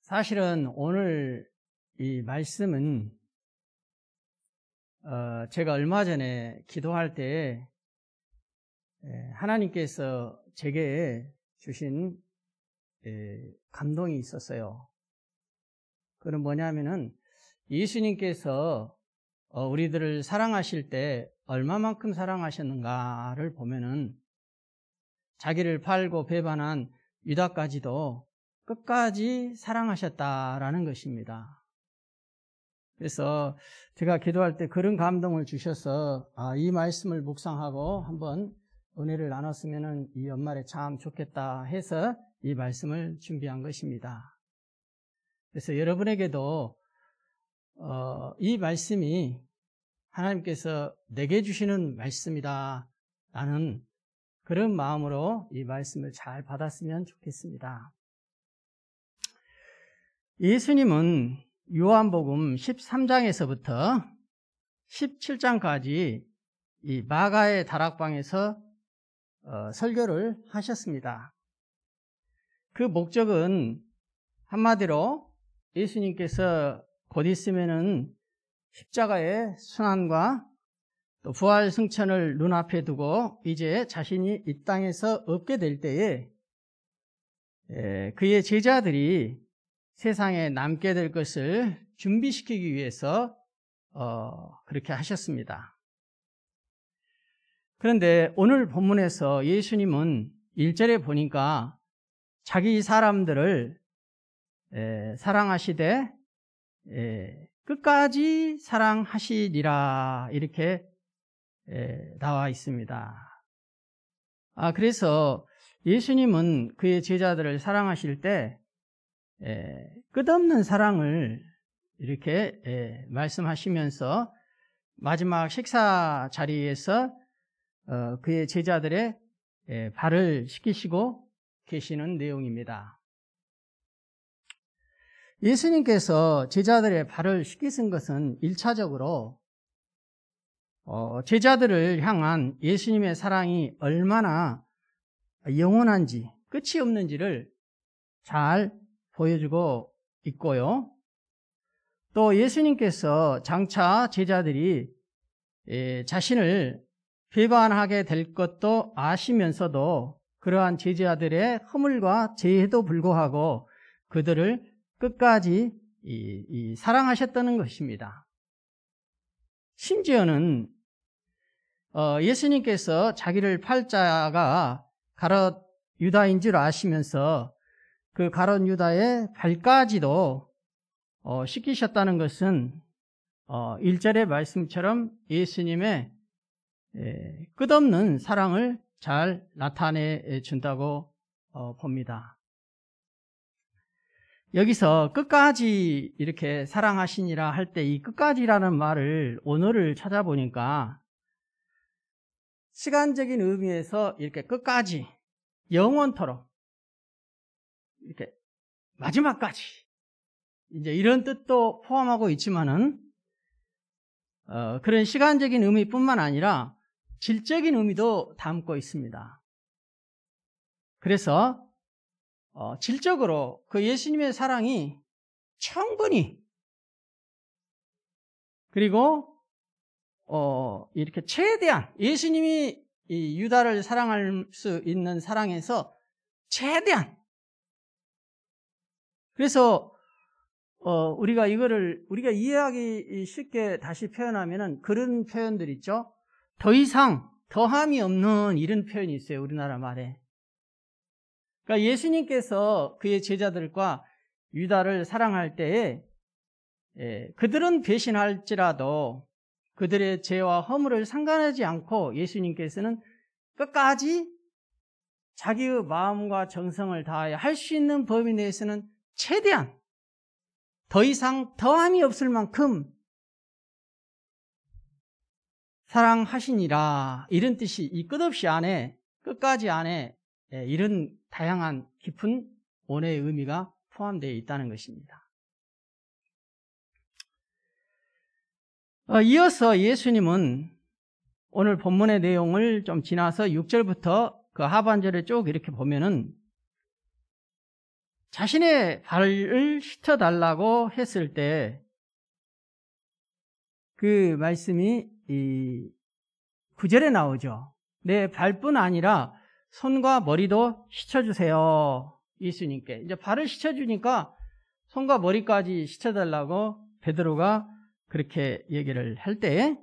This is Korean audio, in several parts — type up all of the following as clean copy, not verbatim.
사실은 오늘 이 말씀은 제가 얼마 전에 기도할 때 하나님께서 제게 주신 감동이 있었어요. 그건 뭐냐면은 예수님께서 우리들을 사랑하실 때 얼마만큼 사랑하셨는가를 보면은 자기를 팔고 배반한 유다까지도 끝까지 사랑하셨다라는 것입니다. 그래서 제가 기도할 때 그런 감동을 주셔서 이 말씀을 묵상하고 한번 은혜를 나눴으면 이 연말에 참 좋겠다 해서 이 말씀을 준비한 것입니다. 그래서 여러분에게도 이 말씀이 하나님께서 내게 주시는 말씀이다 라는 그런 마음으로 이 말씀을 잘 받았으면 좋겠습니다. 예수님은 요한복음 13장에서부터 17장까지 이 마가의 다락방에서 설교를 하셨습니다. 그 목적은 한마디로 예수님께서 곧 있으면은 십자가의 순환과 또 부활 승천을 눈앞에 두고 이제 자신이 이 땅에서 없게 될 때에 그의 제자들이 세상에 남게 될 것을 준비시키기 위해서 그렇게 하셨습니다. 그런데 오늘 본문에서 예수님은 1절에 보니까 자기 사람들을 사랑하시되 끝까지 사랑하시리라 이렇게 나와 있습니다. 그래서 예수님은 그의 제자들을 사랑하실 때 끝없는 사랑을 이렇게 말씀하시면서 마지막 식사 자리에서 그의 제자들의 발을 씻기시고 계시는 내용입니다. 예수님께서 제자들의 발을 씻기신 것은 1차적으로 제자들을 향한 예수님의 사랑이 얼마나 영원한지 끝이 없는지를 잘 보여주고 있고요. 또 예수님께서 장차 제자들이 자신을 배반하게 될 것도 아시면서도 그러한 제자들의 허물과 죄에도 불구하고 그들을 끝까지 사랑하셨다는 것입니다. 심지어는 예수님께서 자기를 팔 자가 가룟 유다인 줄 아시면서 그 가룟 유다의 발까지도 씻기셨다는 것은 1절의 말씀처럼 예수님의 끝없는 사랑을 잘 나타내 준다고 봅니다. 여기서 끝까지 이렇게 사랑하시니라 할 때 이 끝까지라는 말을 원어를 찾아보니까 시간적인 의미에서 이렇게 끝까지 영원토록 이렇게 마지막까지 이제 이런 뜻도 포함하고 있지만은 그런 시간적인 의미뿐만 아니라 질적인 의미도 담고 있습니다. 그래서 질적으로 그 예수님의 사랑이 충분히 그리고 이렇게 최대한 예수님이 이 유다를 사랑할 수 있는 사랑에서 최대한 그래서 우리가 이해하기 쉽게 다시 표현하면은 그런 표현들 있죠. 더 이상 더함이 없는 이런 표현이 있어요. 우리나라 말에. 그러니까 예수님께서 그의 제자들과 유다를 사랑할 때에 그들은 배신할지라도 그들의 죄와 허물을 상관하지 않고 예수님께서는 끝까지 자기의 마음과 정성을 다하여 할 수 있는 범위 내에서는 최대한 더 이상 더함이 없을 만큼 사랑하시니라 이런 뜻이 이 끝없이 안에 끝까지 안에 이런 다양한 깊은 원의 의미가 포함되어 있다는 것입니다. 이어서 예수님은 오늘 본문의 내용을 좀 지나서 6절부터 그 하반절에 쭉 이렇게 보면은 자신의 발을 씻어달라고 했을 때 그 말씀이 9절에 나오죠. 내 발뿐 아니라 손과 머리도 씻어주세요. 예수님께. 이제 발을 씻어주니까 손과 머리까지 씻어달라고 베드로가 그렇게 얘기를 할 때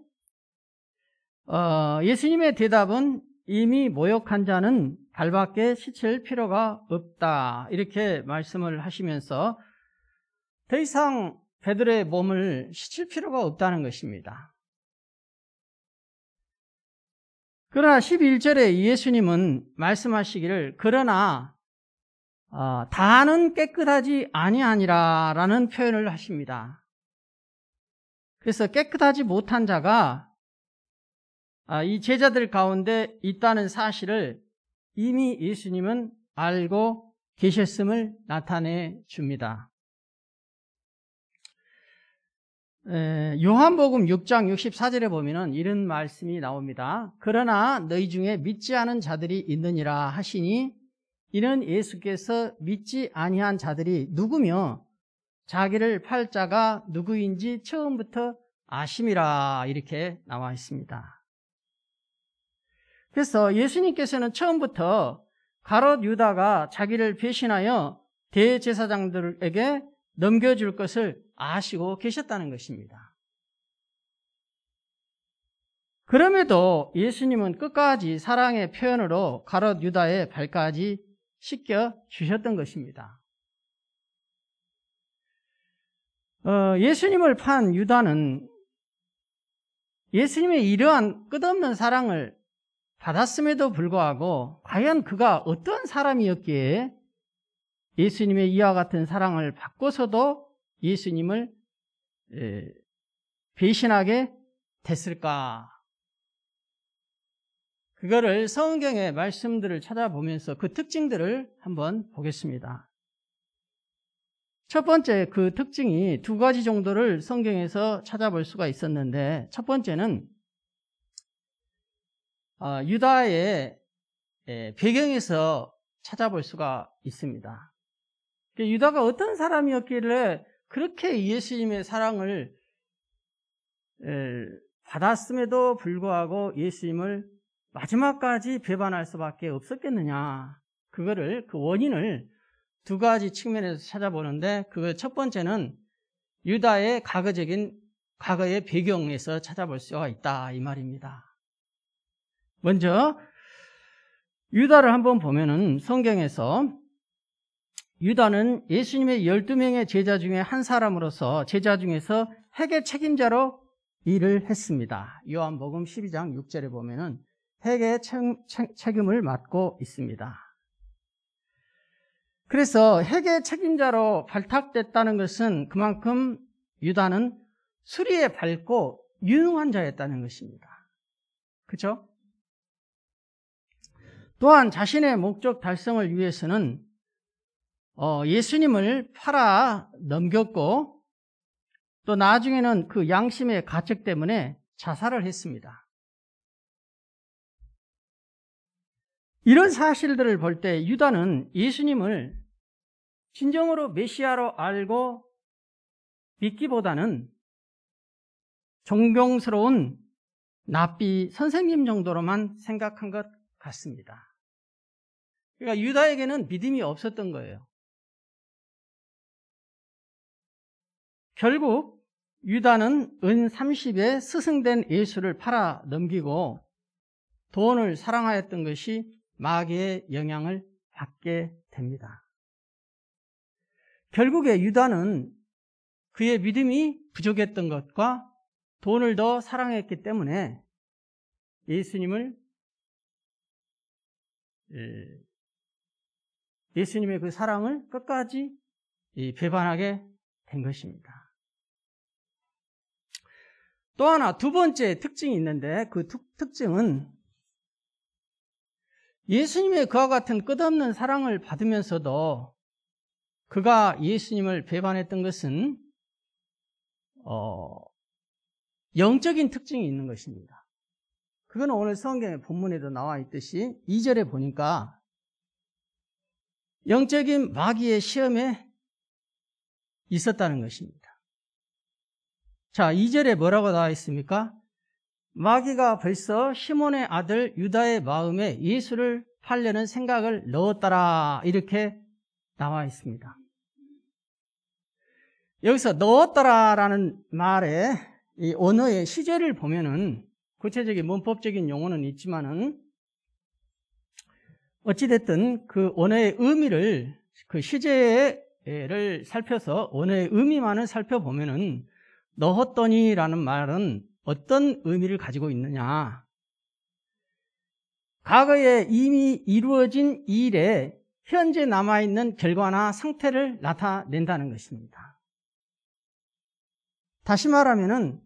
예수님의 대답은 이미 모욕한 자는 발밖에 씻을 필요가 없다. 이렇게 말씀을 하시면서 더 이상 베드로의 몸을 씻을 필요가 없다는 것입니다. 그러나 11절에 예수님은 말씀하시기를 그러나 다는 깨끗하지 아니하니라 라는 표현을 하십니다. 그래서 깨끗하지 못한 자가 이 제자들 가운데 있다는 사실을 이미 예수님은 알고 계셨음을 나타내 줍니다. 요한복음 6장 64절에 보면은 이런 말씀이 나옵니다. 그러나 너희 중에 믿지 않은 자들이 있느니라 하시니 이는 예수께서 믿지 아니한 자들이 누구며 자기를 팔 자가 누구인지 처음부터 아심이라 이렇게 나와 있습니다. 그래서 예수님께서는 처음부터 가롯 유다가 자기를 배신하여 대제사장들에게 넘겨줄 것을 아시고 계셨다는 것입니다. 그럼에도 예수님은 끝까지 사랑의 표현으로 가롯 유다의 발까지 씻겨 주셨던 것입니다. 예수님을 판 유다는 예수님의 이러한 끝없는 사랑을 받았음에도 불구하고 과연 그가 어떤 사람이었기에 예수님의 이와 같은 사랑을 받고서도 예수님을 배신하게 됐을까? 그거를 성경의 말씀들을 찾아보면서 그 특징들을 한번 보겠습니다. 첫 번째 그 특징이 두 가지 정도를 성경에서 찾아볼 수가 있었는데 첫 번째는 유다의 배경에서 찾아볼 수가 있습니다. 유다가 어떤 사람이었길래 그렇게 예수님의 사랑을 받았음에도 불구하고 예수님을 마지막까지 배반할 수밖에 없었겠느냐. 그거를 그 원인을 두 가지 측면에서 찾아보는데 그 첫 번째는 유다의 과거의 배경에서 찾아볼 수가 있다 이 말입니다. 먼저 유다를 한번 보면은 성경에서 유다는 예수님의 12명의 제자 중에 한 사람으로서 제자 중에서 회계 책임자로 일을 했습니다. 요한복음 12장 6절에 보면은 회계 책임을 맡고 있습니다. 그래서 회계 책임자로 발탁됐다는 것은 그만큼 유다는 수리에 밝고 유능한 자였다는 것입니다. 그렇죠? 또한 자신의 목적 달성을 위해서는 예수님을 팔아 넘겼고 또 나중에는 그 양심의 가책 때문에 자살을 했습니다. 이런 사실들을 볼 때 유다는 예수님을 진정으로 메시아로 알고 믿기보다는 존경스러운 랍비 선생님 정도로만 생각한 것 같습니다. 그러니까 유다에게는 믿음이 없었던 거예요. 결국 유다는 은 30에 스승된 예수를 팔아 넘기고 돈을 사랑하였던 것이 마귀의 영향을 받게 됩니다. 결국에 유다는 그의 믿음이 부족했던 것과 돈을 더 사랑했기 때문에 예수님의 그 사랑을 끝까지 배반하게 된 것입니다. 또 하나 두 번째 특징이 있는데 그 특징은 예수님의 그와 같은 끝없는 사랑을 받으면서도 그가 예수님을 배반했던 것은 영적인 특징이 있는 것입니다. 그건 오늘 성경의 본문에도 나와 있듯이 2절에 보니까 영적인 마귀의 시험에 있었다는 것입니다. 자, 2절에 뭐라고 나와 있습니까? 마귀가 벌써 시몬의 아들 유다의 마음에 예수를 팔려는 생각을 넣었더라, 이렇게 나와 있습니다. 여기서 넣었더라라는 말에 이 언어의 시제를 보면은 구체적인 문법적인 용어는 있지만은 어찌됐든 그 언어의 의미를, 그 시제를 살펴서 언어의 의미만을 살펴보면은 넣었더니라는 말은 어떤 의미를 가지고 있느냐. 과거에 이미 이루어진 일에 현재 남아있는 결과나 상태를 나타낸다는 것입니다. 다시 말하면은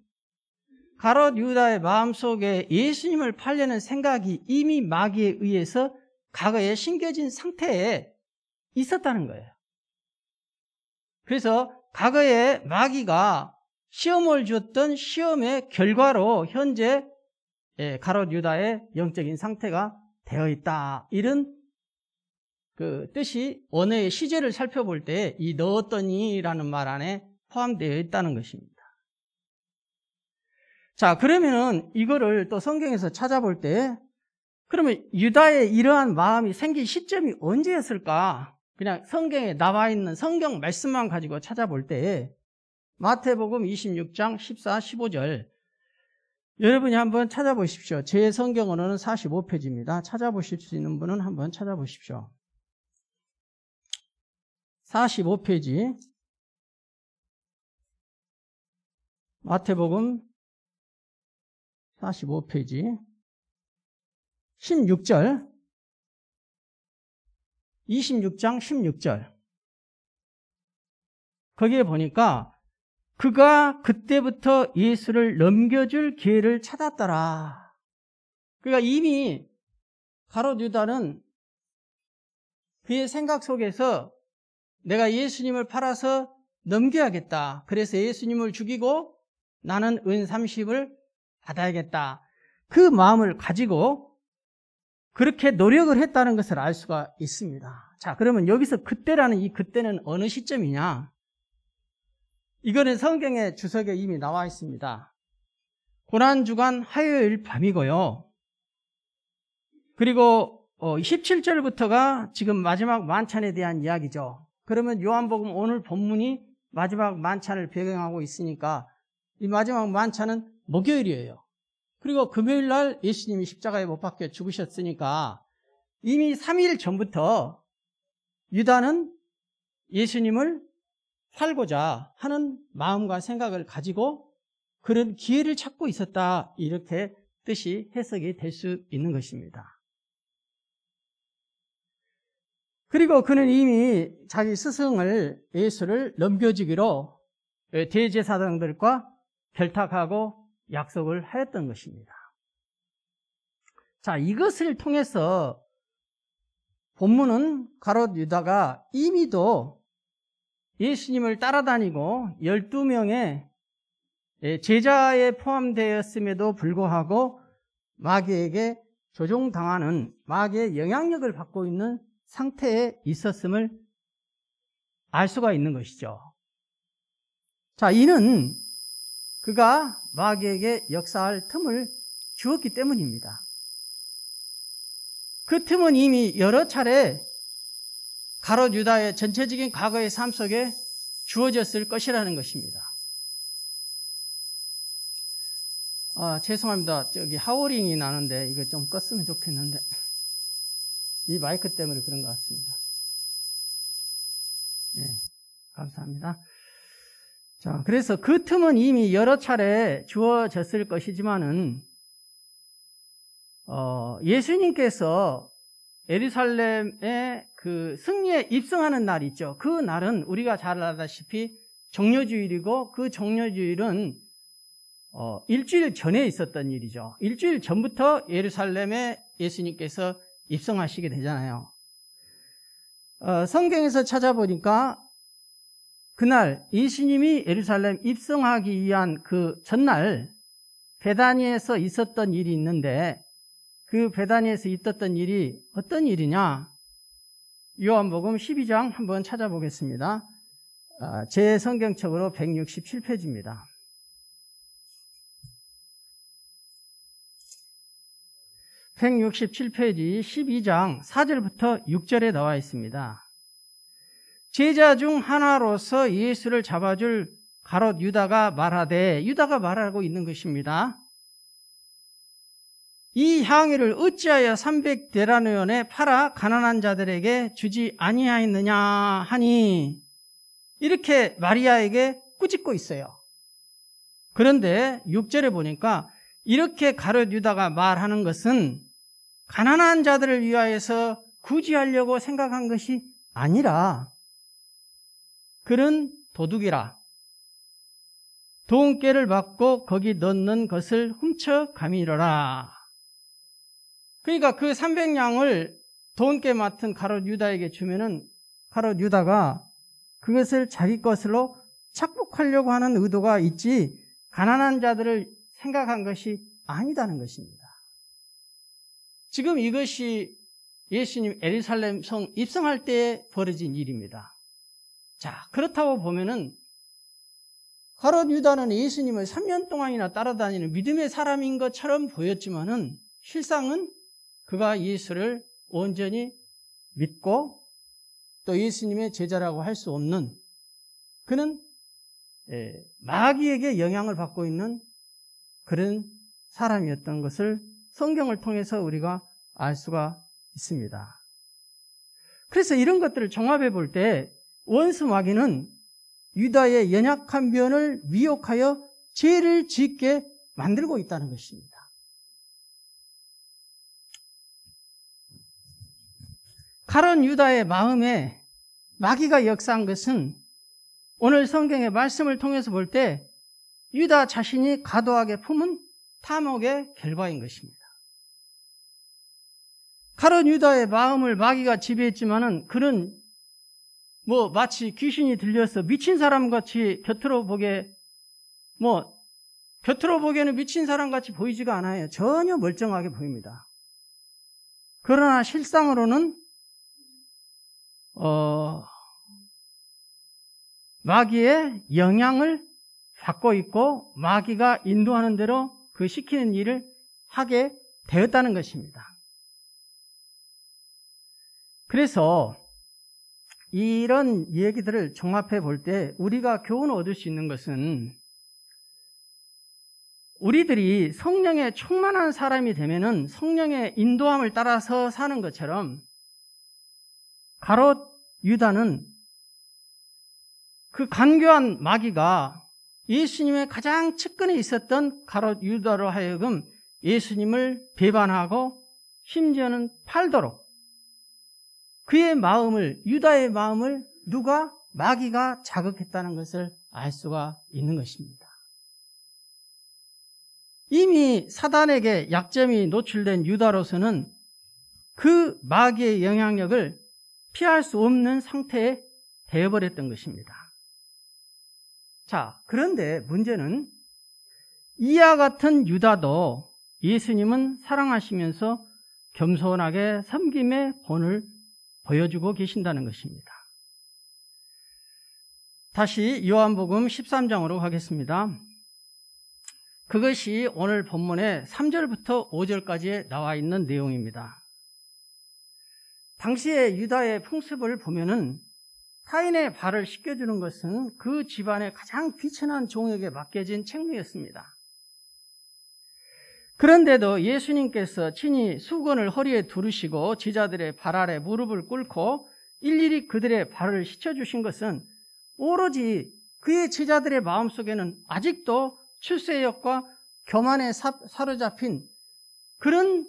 가롯 유다의 마음속에 예수님을 팔려는 생각이 이미 마귀에 의해서 과거에 심겨진 상태에 있었다는 거예요. 그래서 과거에 마귀가 시험을 주었던 시험의 결과로 현재 가롯 유다의 영적인 상태가 되어 있다, 이런 그 뜻이 언어의 시제를 살펴볼 때 이 넣었더니라는 말 안에 포함되어 있다는 것입니다. 자, 그러면은 이거를 또 성경에서 찾아볼 때, 그러면 유다의 이러한 마음이 생긴 시점이 언제였을까? 그냥 성경에 나와 있는 성경 말씀만 가지고 찾아볼 때 마태복음 26장 14, 15절 여러분이 한번 찾아보십시오. 제 성경 언어는 45페이지입니다. 찾아보실 수 있는 분은 한번 찾아보십시오. 45페이지 마태복음 45페이지 16절 26장 16절 거기에 보니까 그가 그때부터 예수를 넘겨줄 기회를 찾았더라. 그러니까 이미 가롯 유다는 그의 생각 속에서 내가 예수님을 팔아서 넘겨야겠다. 그래서 예수님을 죽이고 나는 은 30을 받아야겠다. 그 마음을 가지고 그렇게 노력을 했다는 것을 알 수가 있습니다. 자, 그러면 여기서 그때라는 이 그때는 어느 시점이냐? 이거는 성경의 주석에 이미 나와 있습니다. 고난주간 화요일 밤이고요. 그리고 17절부터가 지금 마지막 만찬에 대한 이야기죠. 그러면 요한복음 오늘 본문이 마지막 만찬을 배경하고 있으니까 이 마지막 만찬은 목요일이에요. 그리고 금요일 날 예수님이 십자가에 못 박혀 죽으셨으니까 이미 3일 전부터 유다는 예수님을 팔고자 하는 마음과 생각을 가지고 그런 기회를 찾고 있었다, 이렇게 뜻이 해석이 될 수 있는 것입니다. 그리고 그는 이미 자기 스승을 예수를 넘겨주기로 대제사장들과 결탁하고 약속을 하였던 것입니다. 자, 이것을 통해서 본문은 가롯 유다가 이미도 예수님을 따라다니고 12명의 제자에 포함되었음에도 불구하고 마귀에게 조종당하는, 마귀의 영향력을 받고 있는 상태에 있었음을 알 수가 있는 것이죠. 자, 이는 그가 마귀에게 역사할 틈을 주었기 때문입니다. 그 틈은 이미 여러 차례 가롯 유다의 전체적인 과거의 삶 속에 주어졌을 것이라는 것입니다. 죄송합니다. 저기 하우링이 나는데 이거 좀 껐으면 좋겠는데 이 마이크 때문에 그런 것 같습니다. 네, 감사합니다. 자, 그래서 그 틈은 이미 여러 차례 주어졌을 것이지만은 예수님께서 예루살렘에 그 승리에 입성하는 날 있죠. 그 날은 우리가 잘 알다시피 정료주일이고, 그 정료주일은 일주일 전에 있었던 일이죠. 일주일 전부터 예루살렘에 예수님께서 입성하시게 되잖아요. 성경에서 찾아보니까 그날 예수님이 예루살렘 입성하기 위한 그 전날 베다니에서 있었던 일이 있는데, 그 베다니에서 있었던 일이 어떤 일이냐? 요한복음 12장 한번 찾아보겠습니다. 제 성경책으로 167페이지입니다. 167페이지 12장 4절부터 6절에 나와 있습니다. 제자 중 하나로서 예수를 잡아줄 가롯 유다가 말하되, 유다가 말하고 있는 것입니다. 이 향유를 어찌하여 300데나리온에 팔아 가난한 자들에게 주지 아니하였느냐 하니, 이렇게 마리아에게 꾸짖고 있어요. 그런데 6절에 보니까 이렇게 가롯 유다가 말하는 것은 가난한 자들을 위하여서 구제하려고 생각한 것이 아니라 그는 도둑이라 돈깨를 받고 거기 넣는 것을 훔쳐 가미러라. 그러니까 그 300냥을 돈깨 맡은 가롯 유다에게 주면은 가롯 유다가 그것을 자기 것으로 착복하려고 하는 의도가 있지 가난한 자들을 생각한 것이 아니다는 것입니다. 지금 이것이 예수님 예루살렘 성 입성할 때 벌어진 일입니다. 자, 그렇다고 보면은 가롯 유다는 예수님을 3년 동안이나 따라다니는 믿음의 사람인 것처럼 보였지만은 실상은 그가 예수를 온전히 믿고 또 예수님의 제자라고 할 수 없는, 그는 마귀에게 영향을 받고 있는 그런 사람이었던 것을 성경을 통해서 우리가 알 수가 있습니다. 그래서 이런 것들을 종합해 볼 때 원수 마귀는 유다의 연약한 면을 미혹하여 죄를 짓게 만들고 있다는 것입니다. 가롯 유다의 마음에 마귀가 역사한 것은 오늘 성경의 말씀을 통해서 볼 때 유다 자신이 과도하게 품은 탐욕의 결과인 것입니다. 가롯 유다의 마음을 마귀가 지배했지만은 그는 마치 귀신이 들려서 미친 사람 같이 겉으로 보기에는 미친 사람 같이 보이지가 않아요. 전혀 멀쩡하게 보입니다. 그러나 실상으로는 마귀의 영향을 받고 있고 마귀가 인도하는 대로 그 시키는 일을 하게 되었다는 것입니다. 그래서 이런 얘기들을 종합해 볼 때 우리가 교훈을 얻을 수 있는 것은 우리들이 성령에 충만한 사람이 되면은 성령의 인도함을 따라서 사는 것처럼 가롯 유다는 그 간교한 마귀가 예수님의 가장 측근에 있었던 가롯 유다로 하여금 예수님을 배반하고 심지어는 팔도록 그의 마음을, 유다의 마음을 누가, 마귀가 자극했다는 것을 알 수가 있는 것입니다. 이미 사단에게 약점이 노출된 유다로서는 그 마귀의 영향력을 피할 수 없는 상태에 되어버렸던 것입니다. 자, 그런데 문제는 이와 같은 유다도 예수님은 사랑하시면서 겸손하게 섬김의 본을 보여주고 계신다는 것입니다. 다시 요한복음 13장으로 가겠습니다. 그것이 오늘 본문의 3절부터 5절까지에 나와 있는 내용입니다. 당시에 유다의 풍습을 보면은 타인의 발을 씻겨주는 것은 그 집안의 가장 비천한 종에게 맡겨진 책무였습니다. 그런데도 예수님께서 친히 수건을 허리에 두르시고 제자들의 발 아래 무릎을 꿇고 일일이 그들의 발을 씻겨주신 것은 오로지 그의 제자들의 마음속에는 아직도 출세욕과 교만에 사로잡힌 그런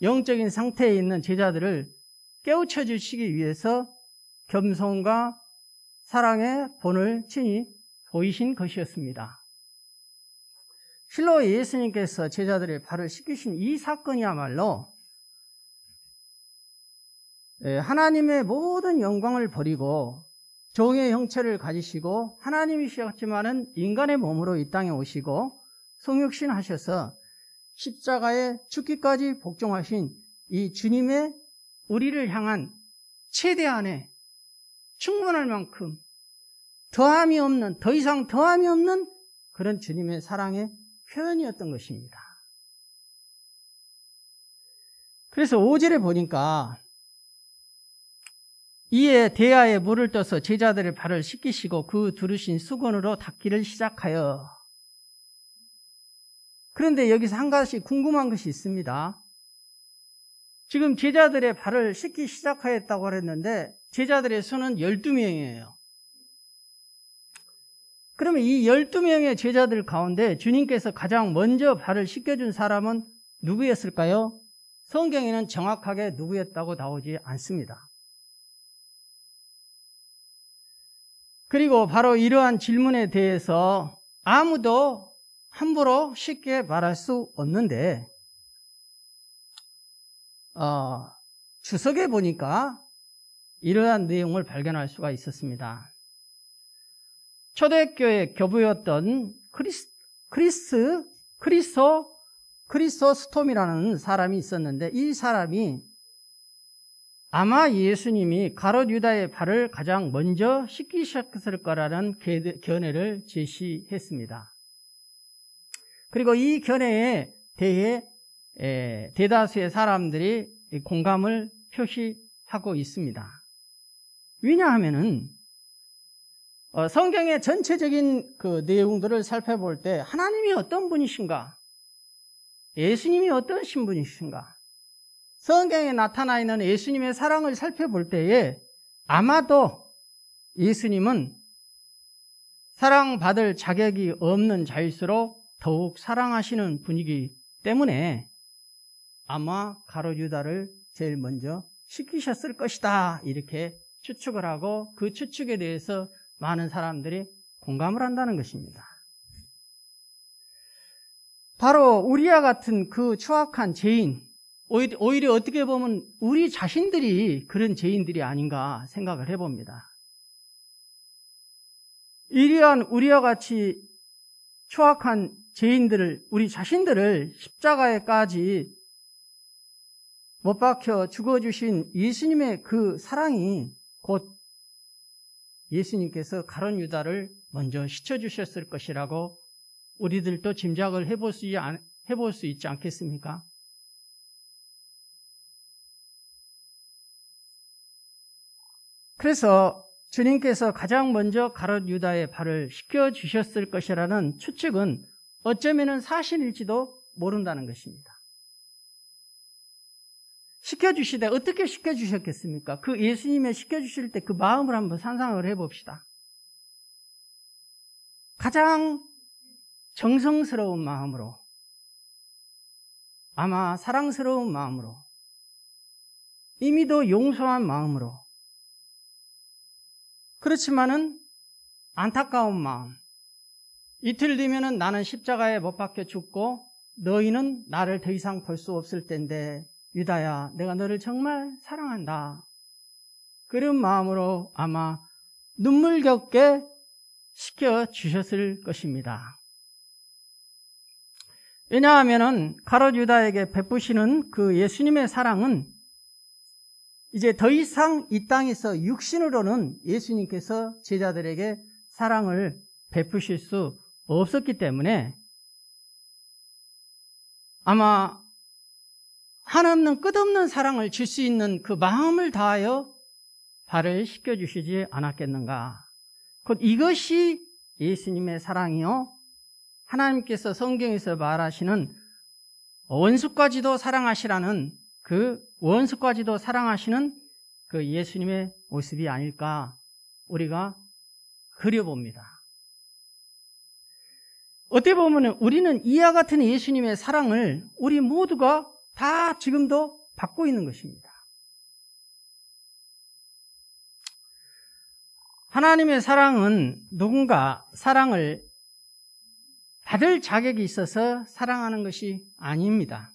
영적인 상태에 있는 제자들을 깨우쳐 주시기 위해서 겸손과 사랑의 본을 친히 보이신 것이었습니다. 실로 예수님께서 제자들의 발을 씻기신 이 사건이야말로 하나님의 모든 영광을 버리고 종의 형체를 가지시고 하나님이셨지만은 인간의 몸으로 이 땅에 오시고 성육신 하셔서 십자가에 죽기까지 복종하신 이 주님의 우리를 향한 최대한의 충분할 만큼 더함이 없는, 더 이상 더함이 없는 그런 주님의 사랑의 표현이었던 것입니다. 그래서 5절에 보니까 이에 대야에 물을 떠서 제자들의 발을 씻기시고 그 두르신 수건으로 닦기를 시작하여. 그런데 여기서 한 가지 궁금한 것이 있습니다. 지금 제자들의 발을 씻기 시작하였다고 그랬는데 제자들의 수는 12명이에요. 그러면 이 12명의 제자들 가운데 주님께서 가장 먼저 발을 씻겨준 사람은 누구였을까요? 성경에는 정확하게 누구였다고 나오지 않습니다. 그리고 바로 이러한 질문에 대해서 아무도 함부로 쉽게 말할 수 없는데 주석에 보니까 이러한 내용을 발견할 수가 있었습니다. 초대교회 교부였던 크리소스톰이라는 사람이 있었는데 이 사람이 아마 예수님이 가롯 유다의 발을 가장 먼저 씻기셨을 거라는 견해를 제시했습니다. 그리고 이 견해에 대해 대다수의 사람들이 공감을 표시하고 있습니다. 왜냐하면은 성경의 전체적인 그 내용들을 살펴볼 때 하나님이 어떤 분이신가? 예수님이 어떠신 분이신가? 성경에 나타나 있는 예수님의 사랑을 살펴볼 때에 아마도 예수님은 사랑받을 자격이 없는 자일수록 더욱 사랑하시는 분이기 때문에 아마 가롯 유다를 제일 먼저 시키셨을 것이다 이렇게 추측을 하고 그 추측에 대해서 많은 사람들이 공감을 한다는 것입니다. 바로 우리와 같은 그 추악한 죄인, 오히려 어떻게 보면 우리 자신들이 그런 죄인들이 아닌가 생각을 해봅니다. 이러한 우리와 같이 추악한 죄인들을, 우리 자신들을 십자가에까지 못 박혀 죽어주신 예수님의 그 사랑이 곧 예수님께서 가롯 유다를 먼저 씻어주셨을 것이라고 우리들도 짐작을 해볼 수 있지 않겠습니까? 그래서 주님께서 가장 먼저 가롯 유다의 발을 씻겨주셨을 것이라는 추측은 어쩌면 사실일지도 모른다는 것입니다. 씻겨주시되 어떻게 씻겨주셨겠습니까? 그 예수님의 씻겨주실 때 그 마음을 한번 상상을 해봅시다. 가장 정성스러운 마음으로, 아마 사랑스러운 마음으로, 이미도 용서한 마음으로, 그렇지만은 안타까운 마음, 이틀 뒤면은 나는 십자가에 못 박혀 죽고 너희는 나를 더 이상 볼 수 없을 텐데 유다야, 내가 너를 정말 사랑한다. 그런 마음으로 아마 눈물겹게 씻겨주셨을 것입니다. 왜냐하면은 가롯 유다에게 베푸시는 그 예수님의 사랑은 이제 더 이상 이 땅에서 육신으로는 예수님께서 제자들에게 사랑을 베푸실 수 없었기 때문에 아마 한없는 끝없는 사랑을 줄 수 있는 그 마음을 다하여 발을 씻겨주시지 않았겠는가. 곧 이것이 예수님의 사랑이요, 하나님께서 성경에서 말하시는 원수까지도 사랑하시라는 그 원수까지도 사랑하시는 그 예수님의 모습이 아닐까 우리가 그려봅니다. 어떻게 보면 우리는 이와 같은 예수님의 사랑을 우리 모두가 다 지금도 받고 있는 것입니다. 하나님의 사랑은 누군가 사랑을 받을 자격이 있어서 사랑하는 것이 아닙니다.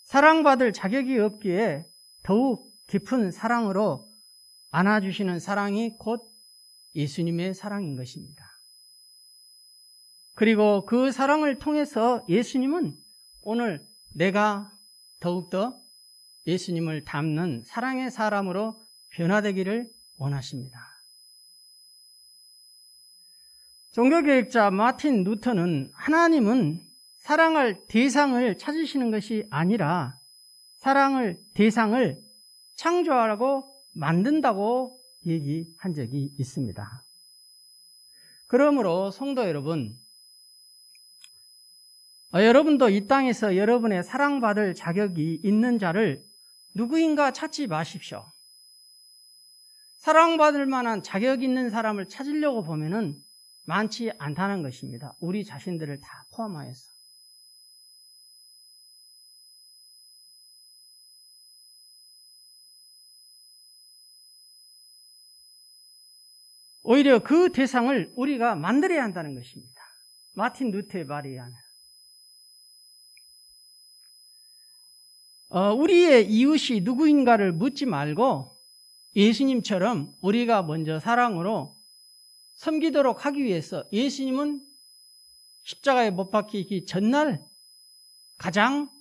사랑받을 자격이 없기에 더욱 깊은 사랑으로 안아주시는 사랑이 곧 예수님의 사랑인 것입니다. 그리고 그 사랑을 통해서 예수님은 오늘 내가 더욱더 예수님을 닮는 사랑의 사람으로 변화되기를 원하십니다. 종교개혁자 마틴 루터는 하나님은 사랑할 대상을 찾으시는 것이 아니라 사랑을 대상을 창조하고 만든다고 얘기한 적이 있습니다. 그러므로 성도 여러분, 여러분도 이 땅에서 여러분의 사랑받을 자격이 있는 자를 누구인가 찾지 마십시오. 사랑받을 만한 자격 있는 사람을 찾으려고 보면은 많지 않다는 것입니다. 우리 자신들을 다 포함하여서. 오히려 그 대상을 우리가 만들어야 한다는 것입니다. 마틴 루터의 말에 의하면. 우리의 이웃이 누구인가를 묻지 말고 예수님처럼 우리가 먼저 사랑으로 섬기도록 하기 위해서 예수님은 십자가에 못 박히기 전날 가장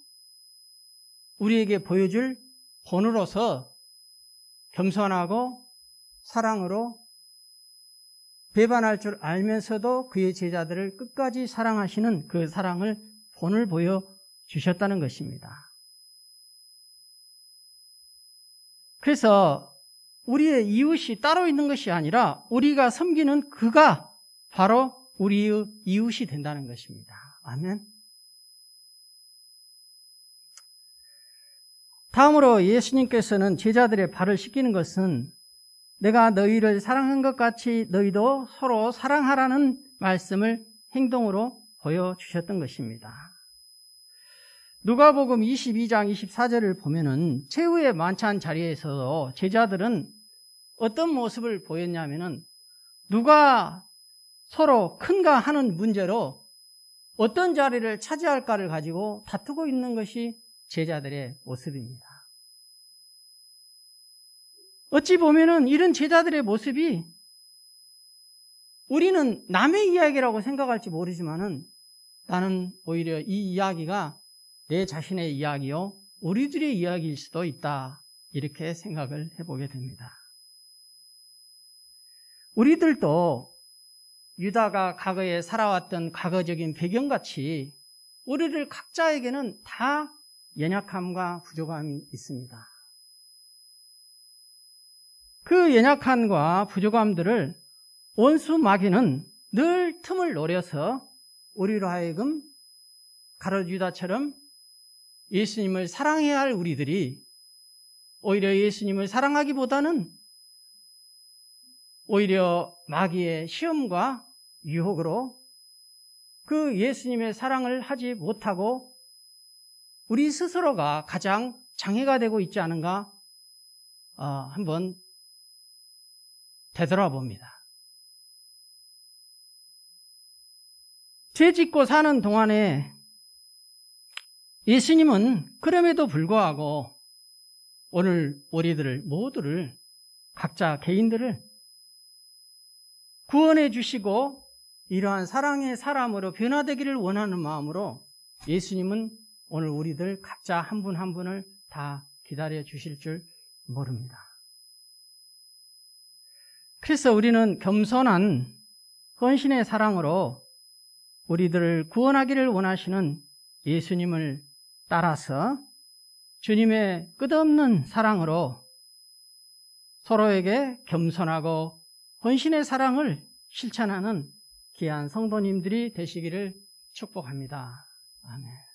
우리에게 보여줄 본으로서 겸손하고 사랑으로 배반할 줄 알면서도 그의 제자들을 끝까지 사랑하시는 그 사랑을 본을 보여주셨다는 것입니다. 그래서 우리의 이웃이 따로 있는 것이 아니라 우리가 섬기는 그가 바로 우리의 이웃이 된다는 것입니다. 아멘. 다음으로 예수님께서는 제자들의 발을 씻기는 것은 내가 너희를 사랑한 것 같이 너희도 서로 사랑하라는 말씀을 행동으로 보여주셨던 것입니다. 누가복음 22장 24절을 보면은 최후의 만찬 자리에서도 제자들은 어떤 모습을 보였냐면은 누가 서로 큰가 하는 문제로 어떤 자리를 차지할까를 가지고 다투고 있는 것이 제자들의 모습입니다. 어찌 보면은 이런 제자들의 모습이 우리는 남의 이야기라고 생각할지 모르지만은 나는 오히려 이 이야기가 내 자신의 이야기요, 우리들의 이야기일 수도 있다. 이렇게 생각을 해보게 됩니다. 우리들도 유다가 과거에 살아왔던 과거적인 배경같이 우리들 각자에게는 다 연약함과 부족함이 있습니다. 그 연약함과 부족함들을 원수 마귀는 늘 틈을 노려서 우리로 하여금 가룟 유다처럼 예수님을 사랑해야 할 우리들이 오히려 예수님을 사랑하기보다는 오히려 마귀의 시험과 유혹으로 그 예수님의 사랑을 하지 못하고 우리 스스로가 가장 장애가 되고 있지 않은가 한번 되돌아봅니다. 죄 짓고 사는 동안에 예수님은 그럼에도 불구하고 오늘 우리들을 모두를 각자 개인들을 구원해 주시고 이러한 사랑의 사람으로 변화되기를 원하는 마음으로 예수님은 오늘 우리들 각자 한 분 한 분을 다 기다려 주실 줄 모릅니다. 그래서 우리는 겸손한 헌신의 사랑으로 우리들을 구원하기를 원하시는 예수님을 따라서 주님의 끝없는 사랑으로 서로에게 겸손하고 헌신의 사랑을 실천하는 귀한 성도님들이 되시기를 축복합니다. 아멘.